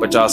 50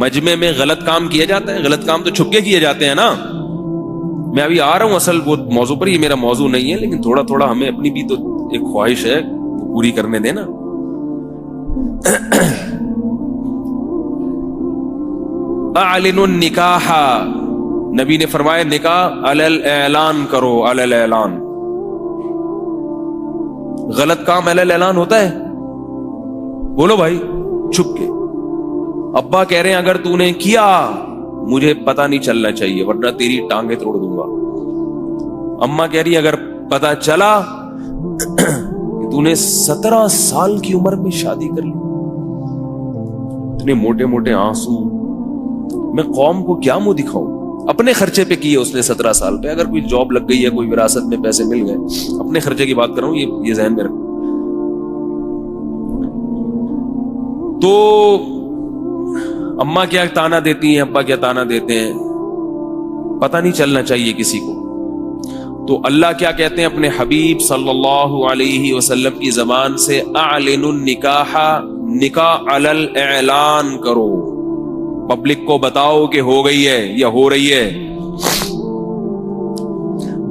مجمع میں غلط کام کیا جاتا ہے؟ غلط کام تو چھپ کے کیے جاتے ہیں نا. میں ابھی آ رہا ہوں اصل وہ موضوع پر, یہ میرا موضوع نہیں ہے, لیکن تھوڑا تھوڑا ہمیں اپنی بھی تو ایک خواہش ہے پوری کرنے دینا. اعلنوا النکاح, نبی نے فرمایا نکاح علی الاعلان کرو, علی الاعلان. غلط کام علی الاعلان ہوتا ہے؟ بولو بھائی, چھپ کے. ابا کہہ رہے ہیں اگر تو نے کیا مجھے پتہ نہیں چلنا چاہیے ورنہ تیری ٹانگیں توڑ دوں گا. اماں کہہ رہی ہے اگر پتہ چلا کہ تو نے 17 سال کی عمر میں شادی کر لی, اتنے موٹے موٹے آنسو, میں قوم کو کیا منہ دکھاؤں؟ اپنے خرچے پہ کیے اس نے 17 سال پہ, اگر کوئی جاب لگ گئی ہے, کوئی وراثت میں پیسے مل گئے, اپنے خرچے کی بات کر رہا ہوں, یہ ذہن میں رکھو. تو اماں کیا تانا دیتی ہیں, ابا کیا تانا دیتے ہیں, پتہ نہیں چلنا چاہیے کسی کو. تو اللہ کیا کہتے ہیں اپنے حبیب صلی اللہ علیہ وسلم کی زبان سے, اعلنوا النکاح, نکاح علی الاعلان کرو, پبلک کو بتاؤ کہ ہو گئی ہے یا ہو رہی ہے,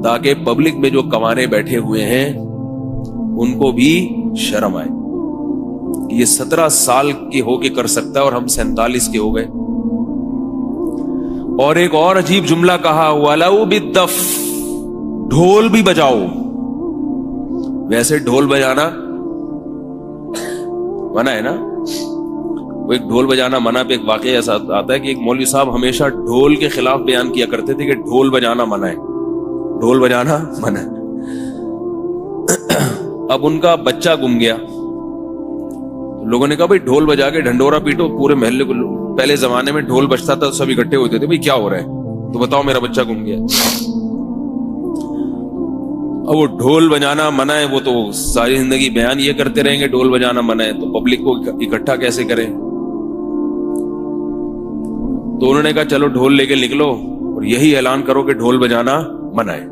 تاکہ پبلک میں جو کمانے بیٹھے ہوئے ہیں ان کو بھی شرم آئے. یہ 17 سال کے ہو کے کر سکتا ہے اور ہم 47 کے ہو گئے. اور ایک اور عجیب جملہ کہا, وَلَوْ بِالدَّفْ, ڈھول بھی بجاؤ. ویسے ڈھول بجانا منع ہے نا, وہ ایک ڈھول بجانا منع پہ ایک واقعہ ایسا آتا ہے کہ ایک مولوی صاحب ہمیشہ ڈھول کے خلاف بیان کیا کرتے تھے کہ ڈھول بجانا منع ہے, ڈھول بجانا منع ہے. اب ان کا بچہ گم گیا, لوگوں نے کہا بھائی ڈھول بجا کے ڈھنڈورا پیٹو پورے محلے کو. پہلے زمانے میں ڈھول بجتا تھا سب اکٹھے ہوتے تھے, بھائی کیا ہو رہا ہے تو بتاؤ میرا بچہ گم گیا. اب وہ ڈھول بجانا منع ہے, وہ تو ساری زندگی بیان یہ کرتے رہیں گے ڈھول بجانا منع ہے, تو پبلک کو اکٹھا کیسے کریں؟ تو انہوں نے کہا چلو ڈھول لے کے نکلو اور یہی اعلان کرو کہ ڈھول بجانا منع ہے.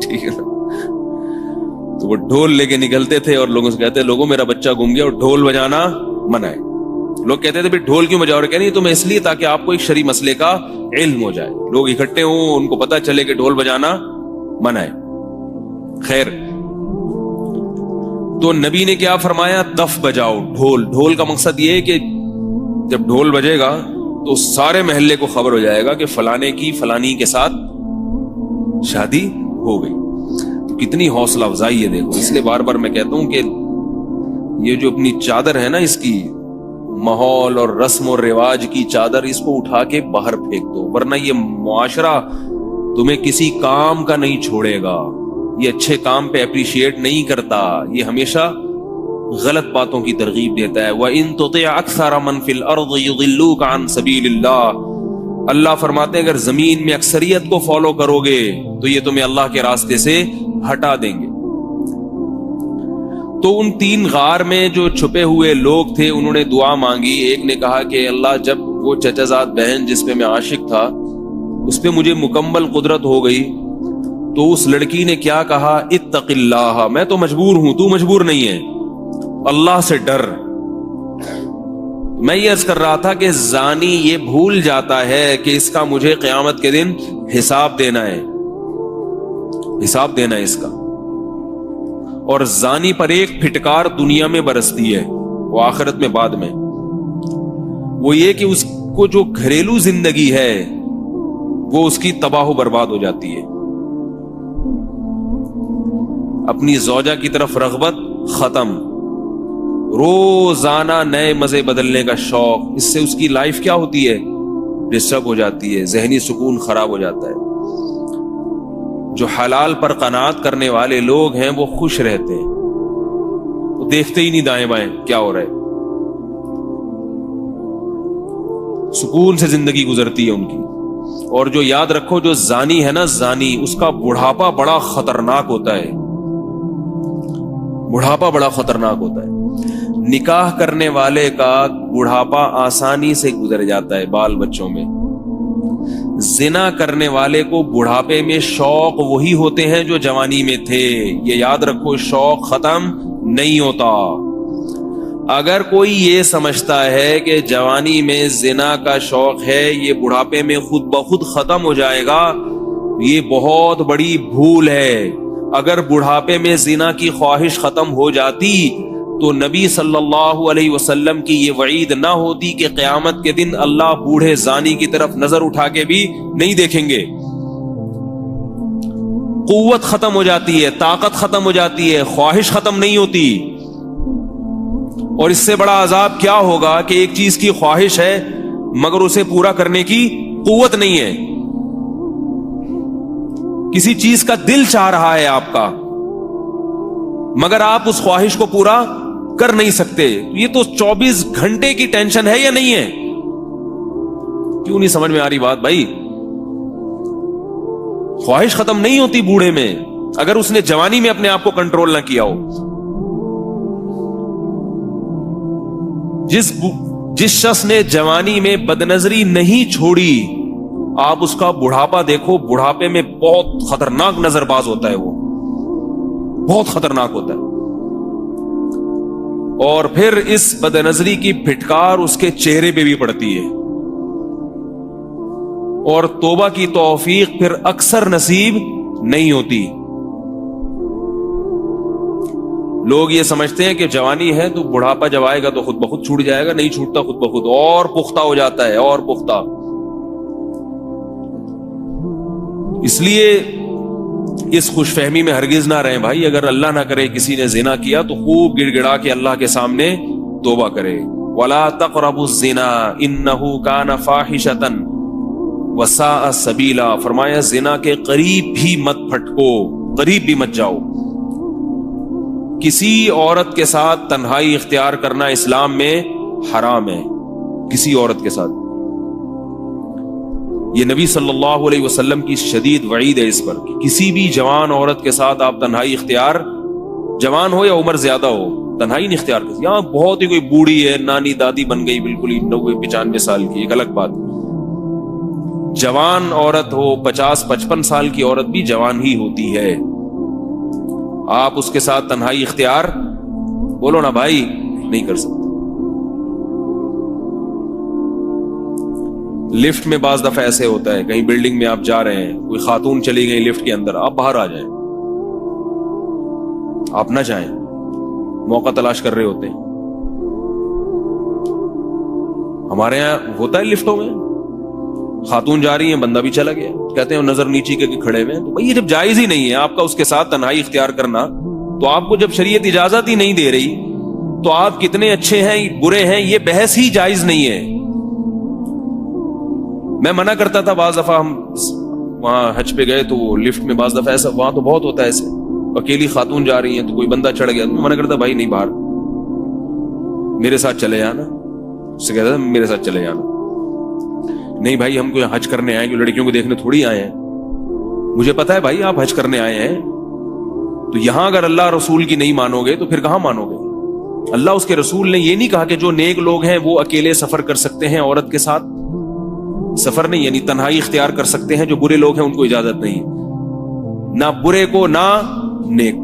ٹھیک ہے نا. تو وہ ڈھول لے کے نکلتے تھے اور لوگوں سے کہتے لوگوں میرا بچہ گم گیا اور ڈھول بجانا منع ہے. لوگ کہتے تھے ڈھول کیوں بجاؤ؟ کہ نہیں تمہیں اس لیے تاکہ آپ کو ایک شرعی مسئلے کا علم ہو جائے, لوگ اکٹھے ہوں ان کو پتا چلے کہ ڈھول بجانا منع ہے. خیر, تو نبی نے کیا فرمایا, دف بجاؤ, ڈھول. ڈھول کا مقصد یہ ہے کہ جب ڈھول بجے گا تو سارے محلے کو خبر ہو جائے گا کہ فلانے کی فلانی کے ساتھ شادی ہو گئی. تو کتنی حوصلہ افزائی ہے دیکھو. اس لیے بار بار میں کہتا ہوں کہ یہ جو اپنی چادر ہے نا, اس کی ماحول اور رسم و رواج کی چادر, اس کو اٹھا کے باہر پھینک دو, ورنہ یہ معاشرہ تمہیں کسی کام کا نہیں چھوڑے گا. یہ اچھے کام پہ اپریشیٹ نہیں کرتا, یہ ہمیشہ غلط باتوں کی ترغیب دیتا ہے. وَإِن تُطِعْ أَكْثَرَ مَنْ فِي الْأَرْضِ يُضِلُّوكَ عَنْ سَبِيلِ اللَّهِ, اللہ فرماتے ہیں اگر زمین میں اکثریت کو فالو کرو گے تو یہ تمہیں اللہ کے راستے سے ہٹا دیں گے. تو ان 3 غار میں جو چھپے ہوئے لوگ تھے انہوں نے دعا مانگی. ایک نے کہا کہ اللہ جب وہ چچا زاد بہن جس پہ میں عاشق تھا اس پہ مجھے مکمل قدرت ہو گئی تو اس لڑکی نے کیا کہا, اتق اللہ, میں تو مجبور ہوں تو مجبور نہیں ہے, اللہ سے ڈر. میں یہ عرض کر رہا تھا کہ زانی یہ بھول جاتا ہے کہ اس کا مجھے قیامت کے دن حساب دینا ہے, حساب دینا ہے اس کا. اور زانی پر ایک پھٹکار دنیا میں برستی ہے, وہ آخرت میں بعد میں. وہ یہ کہ اس کو جو گھریلو زندگی ہے وہ اس کی تباہ و برباد ہو جاتی ہے. اپنی زوجہ کی طرف رغبت ختم, روزانہ نئے مزے بدلنے کا شوق, اس سے اس کی لائف کیا ہوتی ہے, ڈسٹرب ہو جاتی ہے, ذہنی سکون خراب ہو جاتا ہے. جو حلال پر قناعت کرنے والے لوگ ہیں وہ خوش رہتے ہیں, وہ دیکھتے ہی نہیں دائیں بائیں کیا ہو رہا ہے, سکون سے زندگی گزرتی ہے ان کی. اور جو یاد رکھو جو زانی ہے نا, زانی, اس کا بڑھاپا بڑا خطرناک ہوتا ہے, بڑھاپا بڑا خطرناک ہوتا ہے. نکاح کرنے والے کا بڑھاپا آسانی سے گزر جاتا ہے بال بچوں میں. زنا کرنے والے کو بڑھاپے میں شوق وہی ہوتے ہیں جو جوانی میں تھے. یہ یاد رکھو, شوق ختم نہیں ہوتا. اگر کوئی یہ سمجھتا ہے کہ جوانی میں زنا کا شوق ہے یہ بڑھاپے میں خود بخود ختم ہو جائے گا، یہ بہت بڑی بھول ہے۔ اگر بڑھاپے میں زنا کی خواہش ختم ہو جاتی تو نبی صلی اللہ علیہ وسلم کی یہ وعید نہ ہوتی کہ قیامت کے دن اللہ بوڑھے زانی کی طرف نظر اٹھا کے بھی نہیں دیکھیں گے۔ قوت ختم ہو جاتی ہے، طاقت ختم ہو جاتی ہے، خواہش ختم نہیں ہوتی۔ اور اس سے بڑا عذاب کیا ہوگا کہ ایک چیز کی خواہش ہے مگر اسے پورا کرنے کی قوت نہیں ہے۔ کسی چیز کا دل چاہ رہا ہے آپ کا مگر آپ اس خواہش کو پورا کر نہیں سکتے، یہ تو 24 گھنٹے کی ٹینشن ہے یا نہیں ہے؟ کیوں نہیں سمجھ میں آ رہی بات بھائی؟ خواہش ختم نہیں ہوتی بوڑھے میں اگر اس نے جوانی میں اپنے آپ کو کنٹرول نہ کیا ہو۔ جس شخص نے جوانی میں بدنظری نہیں چھوڑی، آپ اس کا بڑھاپا دیکھو، بڑھاپے میں بہت خطرناک نظر باز ہوتا ہے، وہ بہت خطرناک ہوتا ہے۔ اور پھر اس بدنظری کی پھٹکار اس کے چہرے پہ بھی پڑتی ہے، اور توبہ کی توفیق پھر اکثر نصیب نہیں ہوتی۔ لوگ یہ سمجھتے ہیں کہ جوانی ہے تو بڑھاپا جب آئے گا تو خود بخود چھوٹ جائے گا، نہیں چھوٹتا، خود بخود اور پختہ ہو جاتا ہے، اور پختہ۔ اس لیے اس خوش فہمی میں ہرگز نہ رہیں بھائی، اگر اللہ نہ کرے کسی نے زنا کیا تو خوب گڑ گڑا کے اللہ کے سامنے توبہ کرے۔ وَلَا تَقْرَبُوا الزِّنَا إِنَّهُ كَانَ فَاحِشَةً وَسَاءَ سَبِيلًا، فرمایا زنا کے قریب بھی مت پھٹکو، قریب بھی مت جاؤ۔ کسی عورت کے ساتھ تنہائی اختیار کرنا اسلام میں حرام ہے، کسی عورت کے ساتھ۔ یہ نبی صلی اللہ علیہ وسلم کی شدید وعید ہے اس پر کہ کسی بھی جوان عورت کے ساتھ آپ تنہائی اختیار، جوان ہو یا عمر زیادہ ہو، تنہائی نہیں اختیار کرتی۔ یہاں بہت ہی کوئی بوڑھی ہے، نانی دادی بن گئی بالکل ہی 90-95 سال کی، ایک الگ بات۔ جوان عورت ہو، 50-55 سال کی عورت بھی جوان ہی ہوتی ہے، آپ اس کے ساتھ تنہائی اختیار بولو نا بھائی نہیں کر سکتے۔ لفٹ میں بعض دفعہ ایسے ہوتا ہے، کہیں بلڈنگ میں آپ جا رہے ہیں، کوئی خاتون چلی گئی لفٹ کے اندر، آپ باہر آ جائیں، آپ نہ جائیں، موقع تلاش کر رہے ہوتے ہیں۔ ہمارے یہاں ہوتا ہے لفٹوں میں خاتون جا رہی ہیں، بندہ بھی چلا گیا، کہتے ہیں نظر نیچی کے کھڑے ہوئے ہیں، تو بھائی یہ جب جائز ہی نہیں ہے آپ کا اس کے ساتھ تنہائی اختیار کرنا، تو آپ کو جب شریعت اجازت ہی نہیں دے رہی تو آپ کتنے اچھے ہیں برے ہیں یہ بحث ہی جائز نہیں ہے۔ میں منع کرتا تھا، بعض دفعہ ہم وہاں حج پہ گئے تو وہ لفٹ میں بعض دفعہ ایسا، وہاں تو بہت ہوتا ہے ایسے، اکیلی خاتون جا رہی ہیں تو کوئی بندہ چڑھ گیا، تو منع کرتا بھائی نہیں، باہر میرے ساتھ چلے جانا، اس سے کہتا تھا میرے ساتھ چلے جانا۔ نہیں بھائی ہم کو حج کرنے آئے ہیں، لڑکیوں کو دیکھنے تھوڑی آئے ہیں، مجھے پتا ہے بھائی آپ حج کرنے آئے ہیں، تو یہاں اگر اللہ رسول کی نہیں مانو گے تو پھر کہاں مانو گے؟ اللہ اس کے رسول نے یہ نہیں کہا کہ جو نیک لوگ ہیں وہ اکیلے سفر کر سکتے ہیں، عورت کے ساتھ سفر نہیں، یعنی تنہائی اختیار کر سکتے ہیں، جو برے لوگ ہیں ان کو اجازت نہیں، نہ برے کو نہ نیک،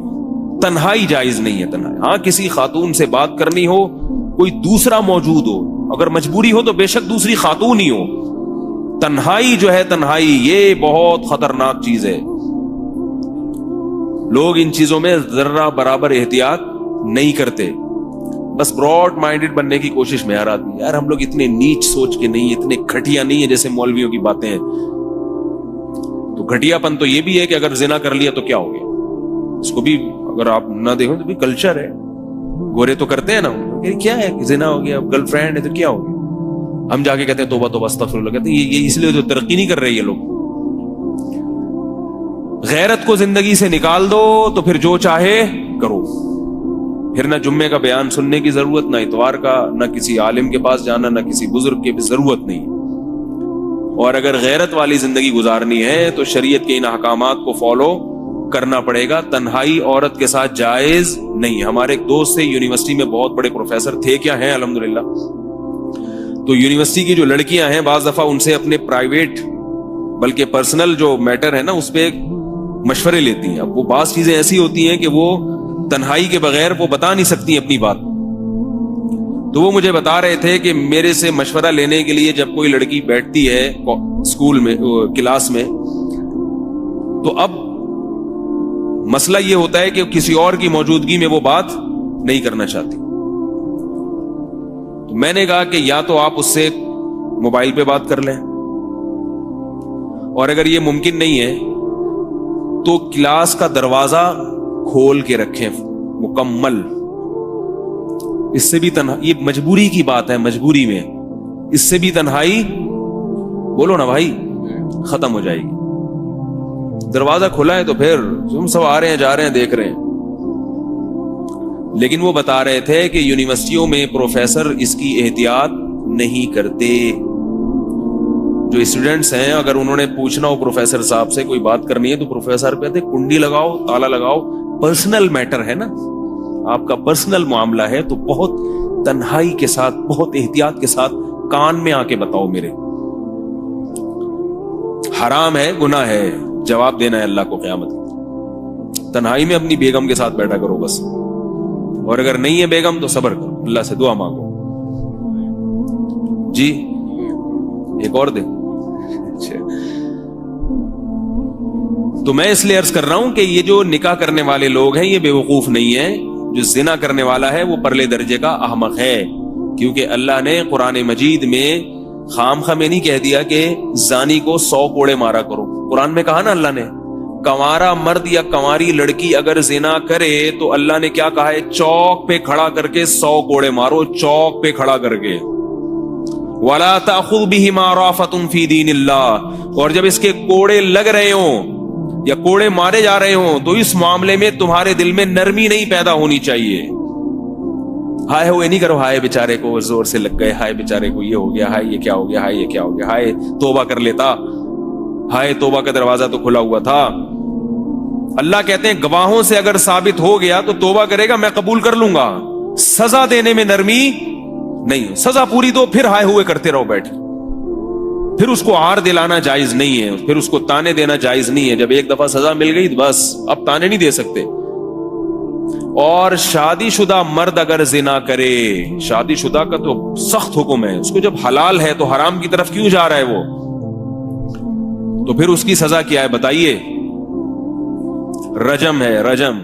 تنہائی جائز نہیں ہے تنہائی۔ ہاں کسی خاتون سے بات کرنی ہو، کوئی دوسرا موجود ہو، اگر مجبوری ہو تو بے شک دوسری خاتون ہی ہو، تنہائی جو ہے تنہائی یہ بہت خطرناک چیز ہے۔ لوگ ان چیزوں میں ذرہ برابر احتیاط نہیں کرتے، بس براڈ مائنڈڈ بننے کی کوشش میں یار ہم لوگ اتنے نیچ سوچ کے نہیں، اتنے گھٹیا نہیں ہے جیسے مولویوں کی باتیں ہیں۔ تو گھٹیا پن تو یہ بھی ہے کہ اگر زنا کر لیا تو کیا ہو گیا، اس کو بھی اگر آپ نہ دیکھو تو بھی کلچر ہے، گورے تو کرتے ہیں نا، کیا ہے زنا ہو گیا، گرل فرینڈ ہے تو کیا ہو گیا، ہم جا کے کہتے ہیں توبہ توبہ استغفر اللہ، کہتے ہیں یہ اس لیے جو ترقی نہیں کر رہے یہ لوگ۔ غیرت کو زندگی سے نکال دو تو پھر جو چاہے کرو، پھر نہ جمعے کا بیان سننے کی ضرورت، نہ اتوار کا، نہ کسی عالم کے پاس جانا، نہ کسی بزرگ کی ضرورت نہیں۔ اور اگر غیرت والی زندگی گزارنی ہے تو شریعت کے ان احکامات کو فالو کرنا پڑے گا۔ تنہائی عورت کے ساتھ جائز نہیں۔ ہمارے ایک دوست تھے یونیورسٹی میں، بہت بڑے پروفیسر تھے، کیا ہیں الحمدللہ، تو یونیورسٹی کی جو لڑکیاں ہیں بعض دفعہ ان سے اپنے پرائیویٹ بلکہ پرسنل جو میٹر ہے نا اس پہ مشورے لیتی ہیں۔ اب وہ بعض چیزیں ایسی ہوتی ہیں کہ وہ تنہائی کے بغیر وہ بتا نہیں سکتی اپنی بات، تو وہ مجھے بتا رہے تھے کہ میرے سے مشورہ لینے کے لیے جب کوئی لڑکی بیٹھتی ہے اسکول میں کلاس میں تو اب مسئلہ یہ ہوتا ہے کہ کسی اور کی موجودگی میں وہ بات نہیں کرنا چاہتی. تو میں نے کہا کہ یا تو آپ اس سے موبائل پہ بات کر لیں, اور اگر یہ ممکن نہیں ہے تو کلاس کا دروازہ کھول کے رکھیں مکمل. اس سے بھی یہ مجبوری کی بات ہے, مجبوری میں اس سے بھی تنہائی بولو نا بھائی ختم ہو جائے گی. دروازہ کھلا ہے تو پھر ہم سب آ رہے ہیں جا رہے ہیں دیکھ رہے ہیں. لیکن وہ بتا رہے تھے کہ یونیورسٹیوں میں پروفیسر اس کی احتیاط نہیں کرتے. جو اسٹوڈنٹس ہیں اگر انہوں نے پوچھنا ہو پروفیسر صاحب سے کوئی بات کرنی ہے تو پروفیسر کہتے کنڈی لگاؤ, تالا لگاؤ, پرسنل میٹر ہے نا, آپ کا پرسنل معاملہ ہے تو بہت تنہائی کے ساتھ بہت احتیاط کے ساتھ کان میں آ کے بتاؤ میرے. حرام ہے, گناہ ہے, جواب دینا ہے اللہ کو قیامت. تنہائی میں اپنی بیگم کے ساتھ بیٹھا کرو بس, اور اگر نہیں ہے بیگم تو صبر کرو, اللہ سے دعا مانگو. جی ایک اور دے. تو میں اس لیے عرض کر رہا ہوں کہ یہ جو نکاح کرنے والے لوگ ہیں یہ بے وقوف نہیں ہیں. جو زنا کرنے والا ہے وہ پرلے درجے کا احمق ہے, کیونکہ اللہ نے قرآن مجید میں خام خامے نہیں کہہ دیا کہ زانی کو 100 کوڑے مارا کرو. قرآن میں کہا نا اللہ نے کنوارا مرد یا کنواری لڑکی اگر زنا کرے تو اللہ نے کیا کہا ہے, چوک پہ کھڑا کر کے 100 کوڑے مارو, چوک پہ کھڑا کر کے. وَلَا تَأْخُذْ بِهِمَا رَأْفَةٌ فِي دِينِ اللَّهِ, اور جب اس کے کوڑے لگ رہے ہوں یا کوڑے مارے جا رہے ہوں تو اس معاملے میں تمہارے دل میں نرمی نہیں پیدا ہونی چاہیے. ہائے ہوئے نہیں کرو, ہائے بیچارے کو زور سے لگ گئے, ہائے بیچارے کو یہ ہو گیا, ہائے یہ کیا ہو گیا, ہائے یہ کیا ہو گیا, ہائے توبہ کر لیتا, ہائے توبہ کا دروازہ تو کھلا ہوا تھا. اللہ کہتے ہیں گواہوں سے اگر ثابت ہو گیا تو توبہ کرے گا, میں قبول کر لوں گا. سزا دینے میں نرمی نہیں, سزا پوری دو, پھر ہائے ہوئے کرتے رہو بیٹھ. پھر اس کو عار دلانا جائز نہیں ہے, پھر اس کو تانے دینا جائز نہیں ہے. جب ایک دفعہ سزا مل گئی بس اب تانے نہیں دے سکتے. اور شادی شدہ مرد اگر زنا کرے, شادی شدہ کا تو سخت حکم ہے, اس کو جب حلال ہے تو حرام کی طرف کیوں جا رہا ہے وہ, تو پھر اس کی سزا کیا ہے بتائیے؟ رجم ہے, رجم.